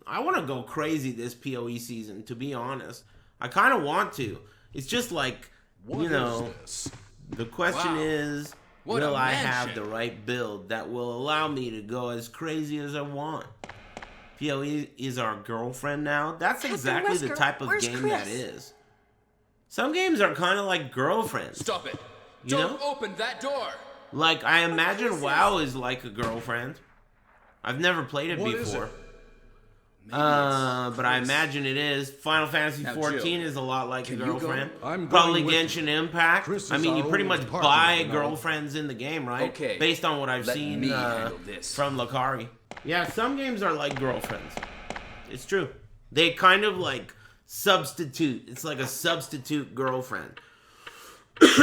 I want to go crazy this PoE season, to be honest. I kind of want to. It's just like, you know, the question is, will I have the right build that will allow me to go as crazy as I want? PoE is our girlfriend now. That's exactly the type of game that is. Some games are kind of like girlfriends. Stop it. You Don't know? open that door. Like, I imagine WoW is like a girlfriend. I've never played it before. But I imagine it is. Final Fantasy XIV is a lot like a girlfriend. Probably Genshin Impact. I mean, you pretty much buy girlfriends in the game, right? Okay. Based on what I've seen from Lakari. Yeah, some games are like girlfriends. It's true. They kind of like substitute. It's like a substitute girlfriend.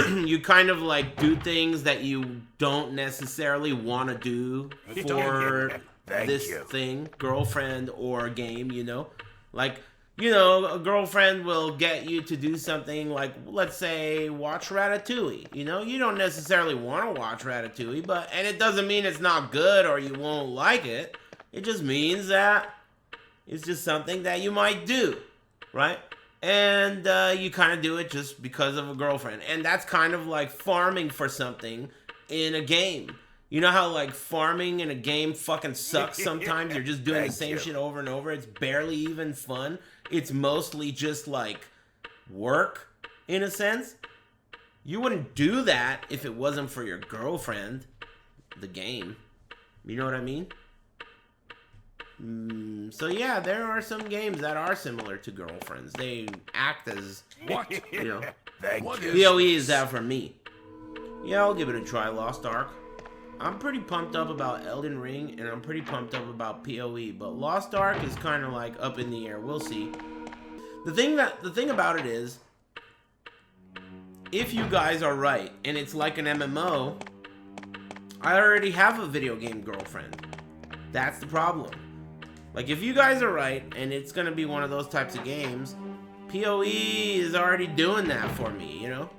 You kind of like do things that you don't necessarily want to do for this thing, girlfriend or game, you know? Like, you know, a girlfriend will get you to do something like, let's say, watch Ratatouille. You know, you don't necessarily want to watch Ratatouille, and it doesn't mean it's not good or you won't like it. It just means that it's just something that you might do, right? And you kind of do it just because of a girlfriend. And that's kind of like farming for something in a game. You know how like farming in a game fucking sucks sometimes? You're just doing the same shit over and over. It's barely even fun. It's mostly just like work in a sense. You wouldn't do that if it wasn't for your girlfriend, the game. You know what I mean? So yeah, there are some games that are similar to girlfriends. They act as, you know, PoE is that for me. Yeah, I'll give it a try, Lost Ark. I'm pretty pumped up about Elden Ring, and I'm pretty pumped up about PoE, but Lost Ark is kind of like up in the air. We'll see. The thing about it is, if you guys are right, and it's like an MMO, I already have a video game girlfriend. That's the problem. Like, if you guys are right, and it's gonna be one of those types of games, PoE is already doing that for me, you know?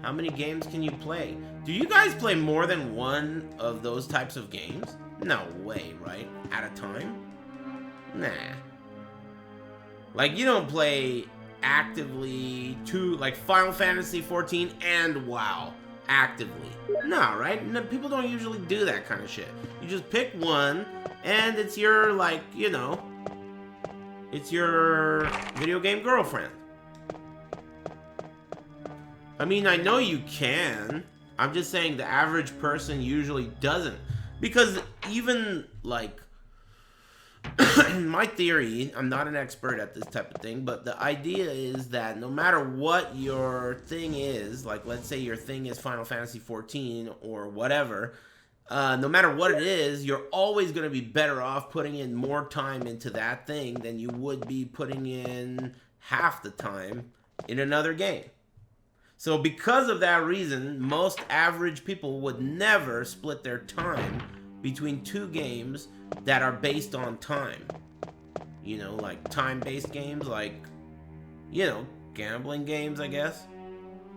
How many games can you play? Do you guys play more than one of those types of games? No way, right? At a time? Nah. Like, you don't play actively like Final Fantasy XIV and WoW actively. No, right? No, people don't usually do that kind of shit. You just pick one, and it's your, like, you know, it's your video game girlfriend. I mean, I know you can. I'm just saying the average person usually doesn't. Because even, like, my theory, I'm not an expert at this type of thing, but the idea is that no matter what your thing is, like, let's say your thing is Final Fantasy XIV or whatever, no matter what it is, you're always going to be better off putting in more time into that thing than you would be putting in half the time in another game. So because of that reason, most average people would never split their time between two games that are based on time. You know, like time-based games, like, you know, gambling games, I guess.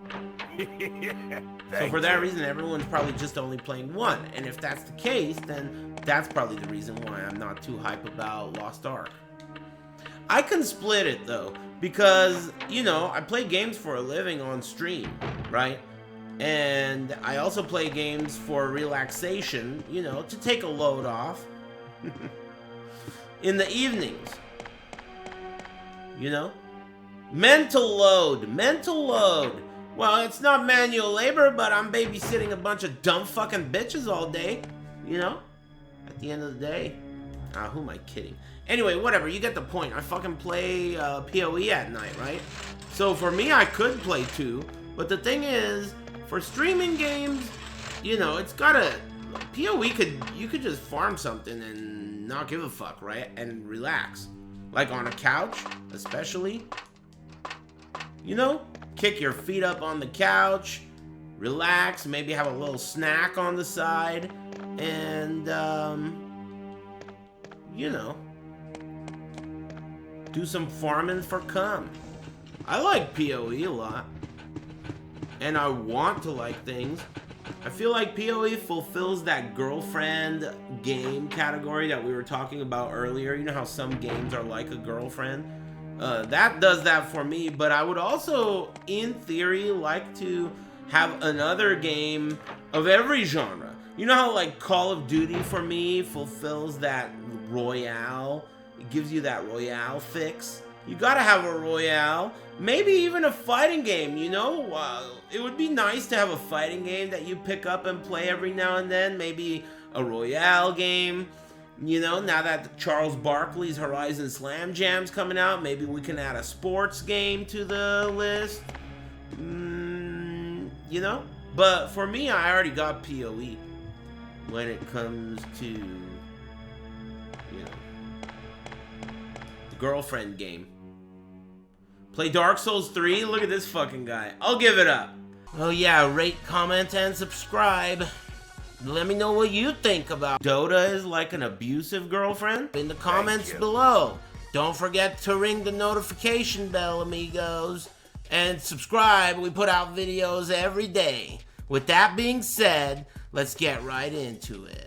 So for that reason, everyone's probably just only playing one. And if that's the case, then that's probably the reason why I'm not too hype about Lost Ark. I can split it, though, because, you know, I play games for a living on stream, right? And I also play games for relaxation, you know, to take a load off in the evenings. You know? Mental load. Well, it's not manual labor, but I'm babysitting a bunch of dumb fucking bitches all day, you know? At the end of the day. Who am I kidding? Anyway, whatever, you get the point. I fucking play PoE at night, right? So for me, I could play two, but the thing is, for streaming games, you know, it's gotta... PoE you could just farm something and not give a fuck, right? And relax. Like on a couch, especially. You know? Kick your feet up on the couch, relax, maybe have a little snack on the side, and, you know, do some farming for cum. I like PoE a lot, and I want to like things, I feel like PoE fulfills that girlfriend game category that we were talking about earlier. You know how some games are like a girlfriend? That does that for me, but I would also, in theory, like to have another game of every genre. You know how like Call of Duty for me fulfills that Royale? It gives you that Royale fix. You gotta have a Royale. Maybe even a fighting game, you know? It would be nice to have a fighting game that you pick up and play every now and then. Maybe a Royale game. You know, now that Charles Barkley's Horizon Slam Jam's coming out, maybe we can add a sports game to the list. You know? But for me, I already got PoE when it comes to, you know, the girlfriend game. Play Dark Souls 3? Look at this fucking guy. I'll give it up. Oh yeah, rate, comment, and subscribe. Let me know what you think about Dota is like an abusive girlfriend in the comments below. Don't forget to ring the notification bell, amigos. And subscribe. We put out videos every day. With that being said, let's get right into it.